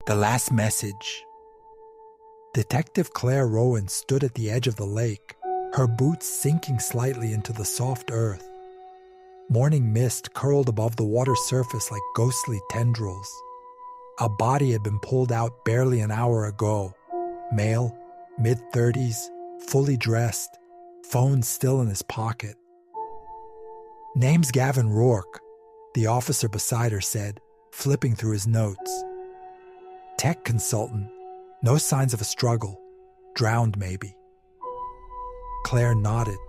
The last message. Detective Claire Rowan stood at the edge of the lake, her boots sinking slightly into the soft earth. Morning mist curled above the water's surface like ghostly tendrils. A body had been pulled out barely an hour ago. Male, mid-30s, fully dressed, phone still in his pocket. "Name's Gavin Rourke," the officer beside her said, flipping through his notes. "Tech consultant. No signs of a struggle. Drowned, maybe." Claire nodded,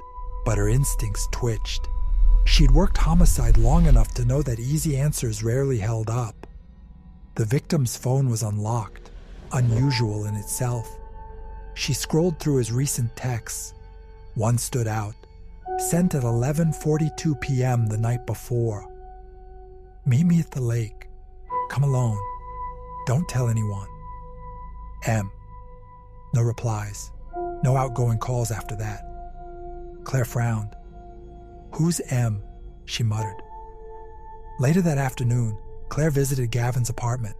but her instincts twitched. She'd worked homicide long enough to know that easy answers rarely held up. The victim's phone was unlocked, unusual in itself. She scrolled through his recent texts. One stood out, sent at 11:42 p.m. the night before. "Meet me at the lake. Come alone. Don't tell anyone. M." No replies. No outgoing calls after that. Claire frowned. "Who's M?" she muttered. Later that afternoon, Claire visited Gavin's apartment.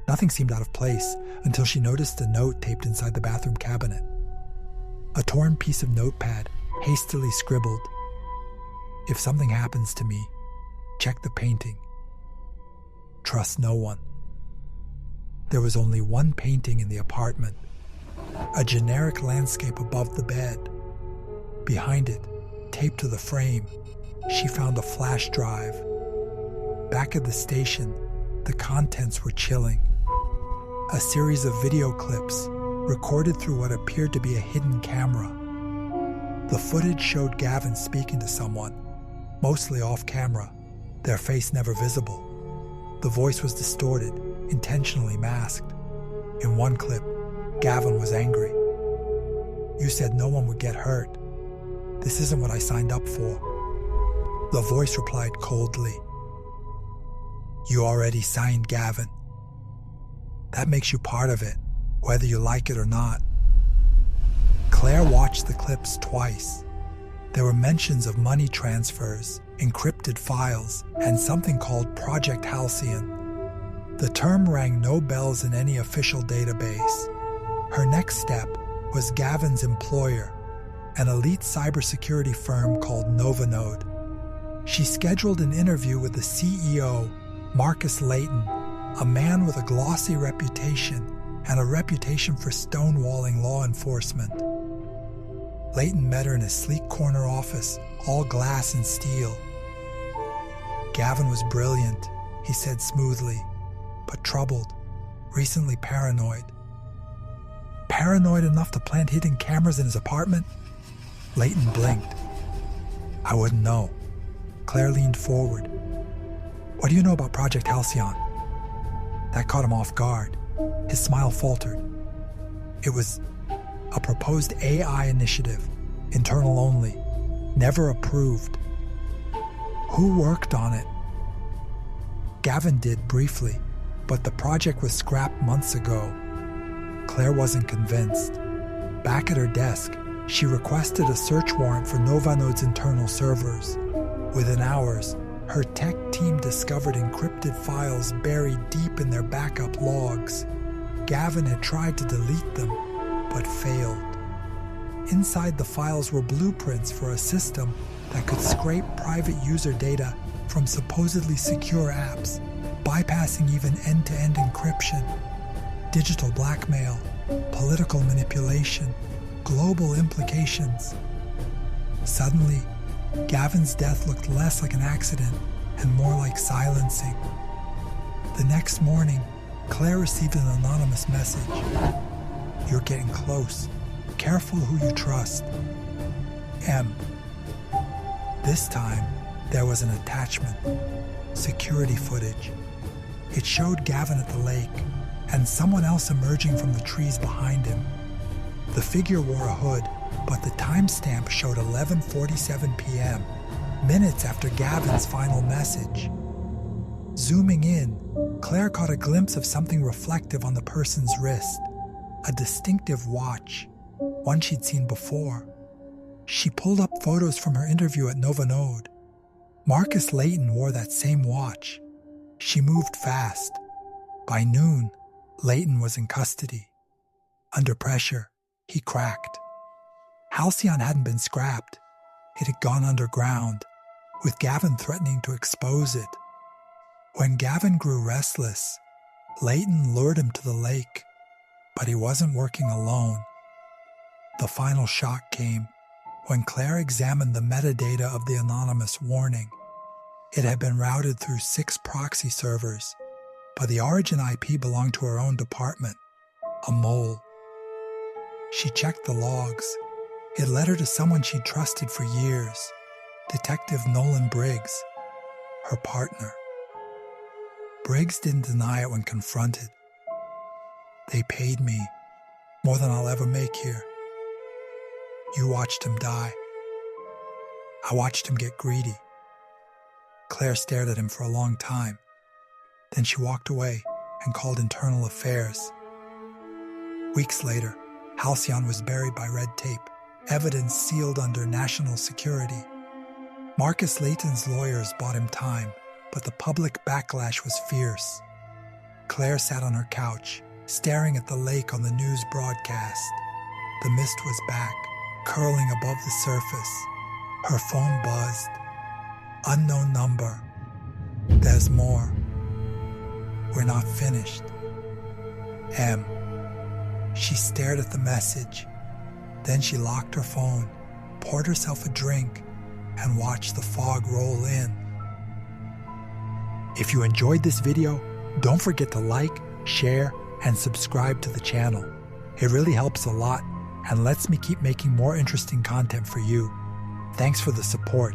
Nothing seemed out of place until she noticed a note taped inside the bathroom cabinet. A torn piece of notepad, hastily scribbled, "If something happens to me, check the painting. Trust no one." There was only one painting in the apartment, a generic landscape above the bed. Behind it, taped to the frame, she found a flash drive. Back at the station, the contents were chilling. A series of video clips recorded through what appeared to be a hidden camera. The footage showed Gavin speaking to someone, mostly off camera, their face never visible. The voice was distorted, intentionally masked. In one clip, Gavin was angry. "You said no one would get hurt. This isn't what I signed up for." The voice replied coldly, "You already signed, Gavin. That makes you part of it, whether you like it or not." Claire watched the clips twice. There were mentions of money transfers, encrypted files, and something called Project Halcyon. The term rang no bells in any official database. Her next step was Gavin's employer, an elite cybersecurity firm called Novinode. She scheduled an interview with the CEO, Marcus Layton, a man with a glossy reputation and a reputation for stonewalling law enforcement. Layton met her in his sleek corner office, all glass and steel. Gavin was brilliant, he said smoothly, but troubled, recently paranoid. Paranoid enough to plant hidden cameras in his apartment? Layton blinked. "I wouldn't know." Claire leaned forward. "What do you know about Project Halcyon?" That caught him off guard. His smile faltered. "It was a proposed AI initiative, internal only, never approved." "Who worked on it?" Gavin did briefly, but the project was scrapped months ago. Claire wasn't convinced. Back at her desk, she requested a search warrant for Novinode's internal servers. Within hours, her tech team discovered encrypted files buried deep in their backup logs. Gavin had tried to delete them, but failed. Inside the files were blueprints for a system that could scrape private user data from supposedly secure apps, bypassing even end-to-end encryption. Digital blackmail, political manipulation, global implications. Suddenly, Gavin's death looked less like an accident and more like silencing. The next morning, Claire received an anonymous message. "You're getting close. Careful who you trust. M." This time, there was an attachment. Security footage. It showed Gavin at the lake and someone else emerging from the trees behind him. The figure wore a hood, but the timestamp showed 11:47 p.m., minutes after Gavin's final message. Zooming in, Claire caught a glimpse of something reflective on the person's wrist, a distinctive watch, one she'd seen before. She pulled up photos from her interview at Novinode. Marcus Layton wore that same watch. She moved fast. By noon, Leighton was in custody. Under pressure, he cracked. Halcyon hadn't been scrapped. It had gone underground, with Gavin threatening to expose it. When Gavin grew restless, Leighton lured him to the lake, but he wasn't working alone. The final shock came when Claire examined the metadata of the anonymous warning. It had been routed through 6 proxy servers, but the origin IP belonged to her own department, a mole. She checked the logs. It led her to someone she'd trusted for years, Detective Nolan Briggs, her partner. Briggs didn't deny it when confronted. They paid me more than I'll ever make here. You watched him die. I watched him get greedy. Claire stared at him for a long time. Then she walked away and called internal affairs. Weeks later, Halcyon was buried by red tape, evidence sealed under national security. Marcus Layton's lawyers bought him time, but the public backlash was fierce. Claire sat on her couch, staring at the lake on the news broadcast. The mist was back, curling above the surface. Her phone buzzed. Unknown number. There's more. We're not finished. M. She stared at the message. Then she locked her phone, poured herself a drink, and watched the fog roll in. If you enjoyed this video, don't forget to like, share, and subscribe to the channel. It really helps a lot and lets me keep making more interesting content for you. Thanks for the support.